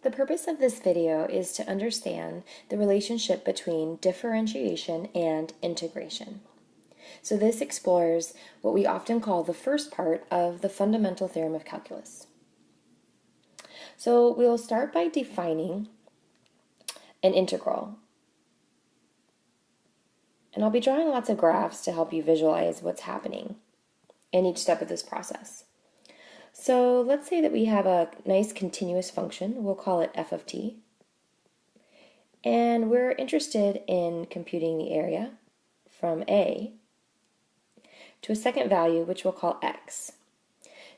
The purpose of this video is to understand the relationship between differentiation and integration. So this explores what we often call the first part of the fundamental theorem of calculus. So we'll start by defining an integral. And I'll be drawing lots of graphs to help you visualize what's happening in each step of this process. So let's say that we have a nice continuous function. We'll call it f of t. And we're interested in computing the area from a to a second value, which we'll call x.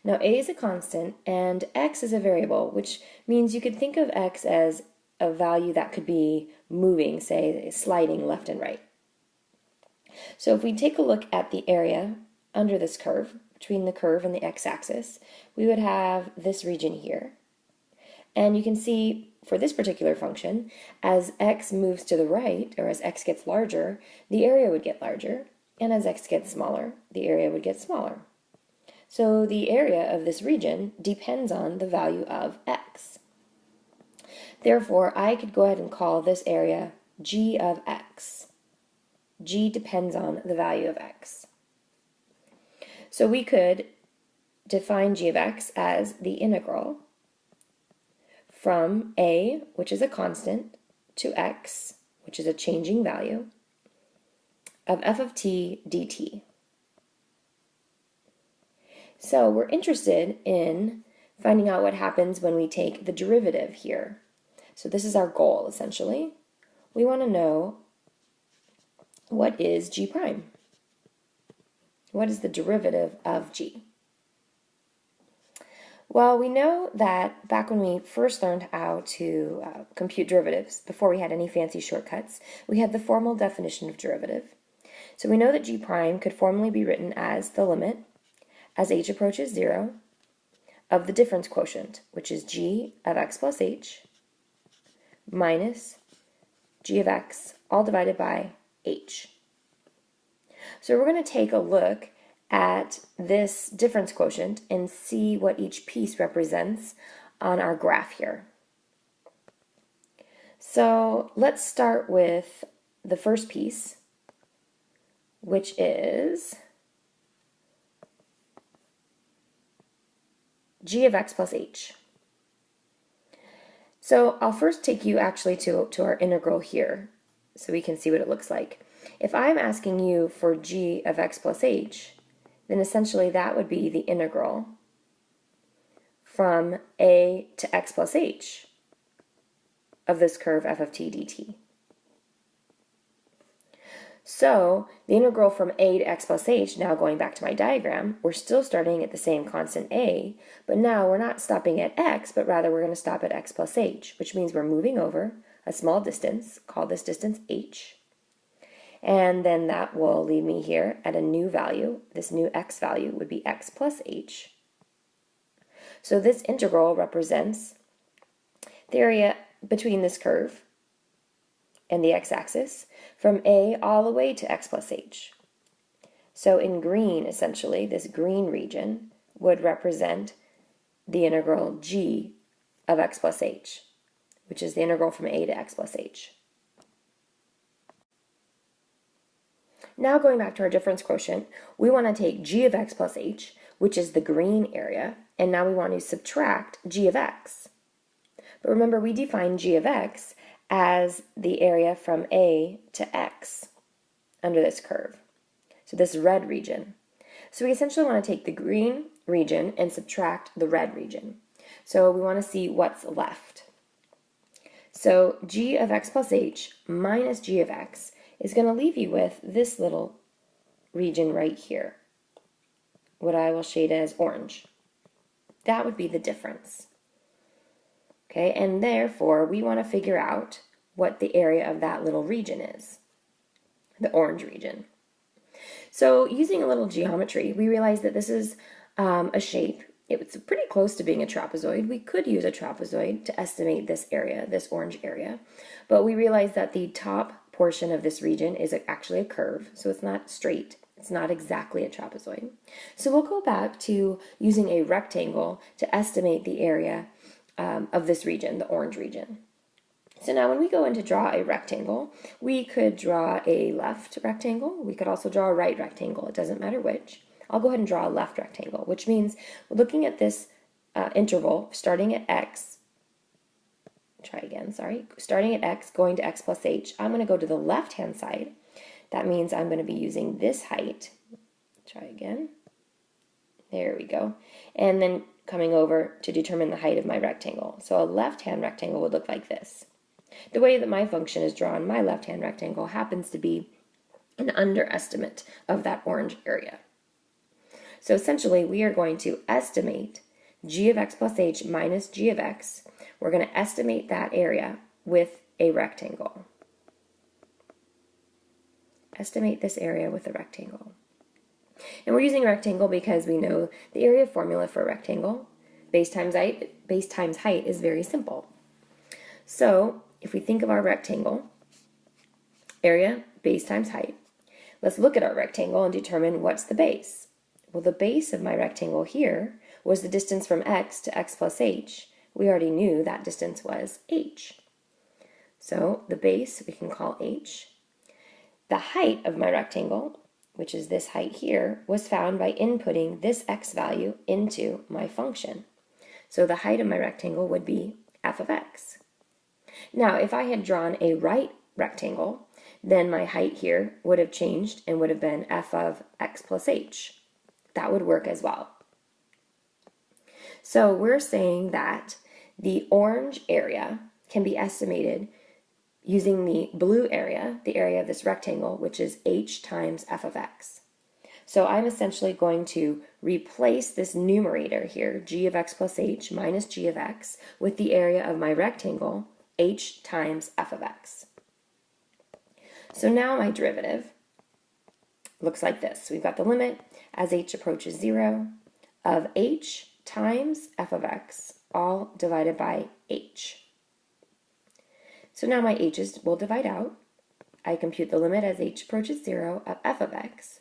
Now a is a constant and x is a variable, which means you could think of x as a value that could be moving, say sliding left and right. So if we take a look at the area under this curve, between the curve and the x-axis, we would have this region here. And you can see for this particular function, as x moves to the right, or as x gets larger, the area would get larger, and as x gets smaller, the area would get smaller. So the area of this region depends on the value of x. Therefore, I could go ahead and call this area g of x. G depends on the value of x. So we could define g of x as the integral from a, which is a constant, to x, which is a changing value, of f of t dt. So we're interested in finding out what happens when we take the derivative here. So this is our goal, essentially. We want to know what is g prime. What is the derivative of g? Well, we know that back when we first learned how to compute derivatives, before we had any fancy shortcuts, we had the formal definition of derivative. So we know that g prime could formally be written as the limit, as h approaches 0, of the difference quotient, which is g of x plus h, minus g of x, all divided by h. So we're going to take a look at this difference quotient and see what each piece represents on our graph here. So let's start with the first piece, which is g of x plus h. So I'll first take you actually to our integral here so we can see what it looks like. If I'm asking you for g of x plus h, then essentially that would be the integral from a to x plus h of this curve f of t dt. So the integral from a to x plus h, now going back to my diagram, we're still starting at the same constant a, but now we're not stopping at x, but rather we're going to stop at x plus h, which means we're moving over a small distance, call this distance h, and then that will leave me here at a new value. This new x value would be x plus h. So this integral represents the area between this curve and the x-axis from a all the way to x plus h. So in green, essentially, this green region would represent the integral g of x plus h, which is the integral from a to x plus h. Now going back to our difference quotient, we want to take g of x plus h, which is the green area, and now we want to subtract g of x. But remember, we define g of x as the area from a to x under this curve, so this red region. So we essentially want to take the green region and subtract the red region. So we want to see what's left. So g of x plus h minus g of x is going to leave you with this little region right here, what I will shade as orange. That would be the difference. Okay, and therefore we want to figure out what the area of that little region is, the orange region. So using a little geometry, we realize that this is a shape. It's pretty close to being a trapezoid. We could use a trapezoid to estimate this area, this orange area, but we realize that the top portion of this region is actually a curve, so it's not straight. It's not exactly a trapezoid. So we'll go back to using a rectangle to estimate the area of this region, the orange region. So now when we go in to draw a rectangle, we could draw a left rectangle. We could also draw a right rectangle. It doesn't matter which. I'll go ahead and draw a left rectangle, which means we're looking at this interval starting at x. Starting at x, going to x plus h. I'm going to go to the left-hand side. That means I'm going to be using this height. Try again. There we go. And then coming over to determine the height of my rectangle. So a left-hand rectangle would look like this. The way that my function is drawn, my left-hand rectangle happens to be an underestimate of that orange area. So essentially, we are going to estimate g of x plus h minus g of x. We're going to estimate that area with a rectangle. Estimate this area with a rectangle. And we're using a rectangle because we know the area formula for a rectangle, base times height, is very simple. So if we think of our rectangle, area, base times height, let's look at our rectangle and determine what's the base. Well, the base of my rectangle here was the distance from x to x plus h. We already knew that distance was h. So the base we can call h. The height of my rectangle, which is this height here, was found by inputting this x value into my function. So the height of my rectangle would be f of x. Now, if I had drawn a right rectangle, then my height here would have changed and would have been f of x plus h. That would work as well. So we're saying that the orange area can be estimated using the blue area, the area of this rectangle, which is h times f of x. So I'm essentially going to replace this numerator here, g of x plus h minus g of x, with the area of my rectangle, h times f of x. So now my derivative looks like this. We've got the limit as h approaches 0 of h times f of x, all divided by h. So now my h's will divide out. I compute the limit as h approaches 0 of f of x.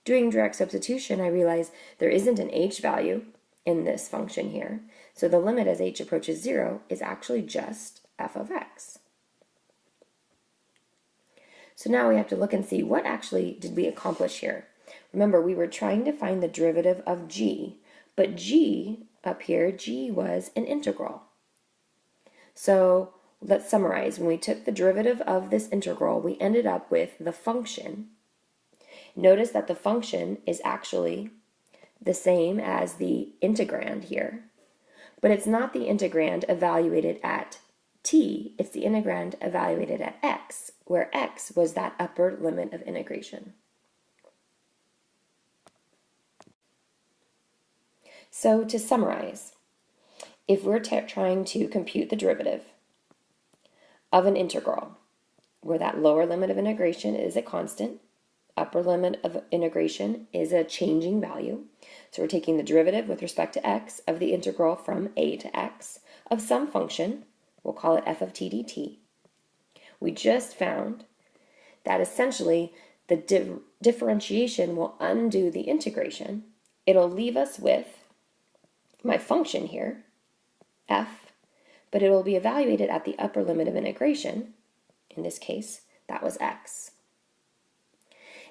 Doing direct substitution, I realize there isn't an h value in this function here. So the limit as h approaches 0 is actually just f of x. So now we have to look and see what actually did we accomplish here. Remember, we were trying to find the derivative of g, but g up here, g was an integral. So let's summarize. When we took the derivative of this integral, we ended up with the function. Notice that the function is actually the same as the integrand here, but it's not the integrand evaluated at t, it's the integrand evaluated at x, where x was that upper limit of integration. So to summarize, if we're trying to compute the derivative of an integral, where that lower limit of integration is a constant, upper limit of integration is a changing value. So we're taking the derivative with respect to x of the integral from a to x of some function, we'll call it f of t dt. We just found that essentially the differentiation will undo the integration. It'll leave us with my function here, f, but it will be evaluated at the upper limit of integration. In this case, that was x.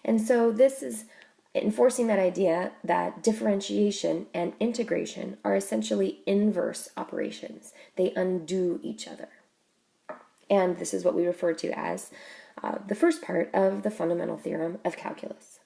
And so this is enforcing that idea that differentiation and integration are essentially inverse operations. They undo each other. And this is what we refer to as the first part of the fundamental theorem of calculus.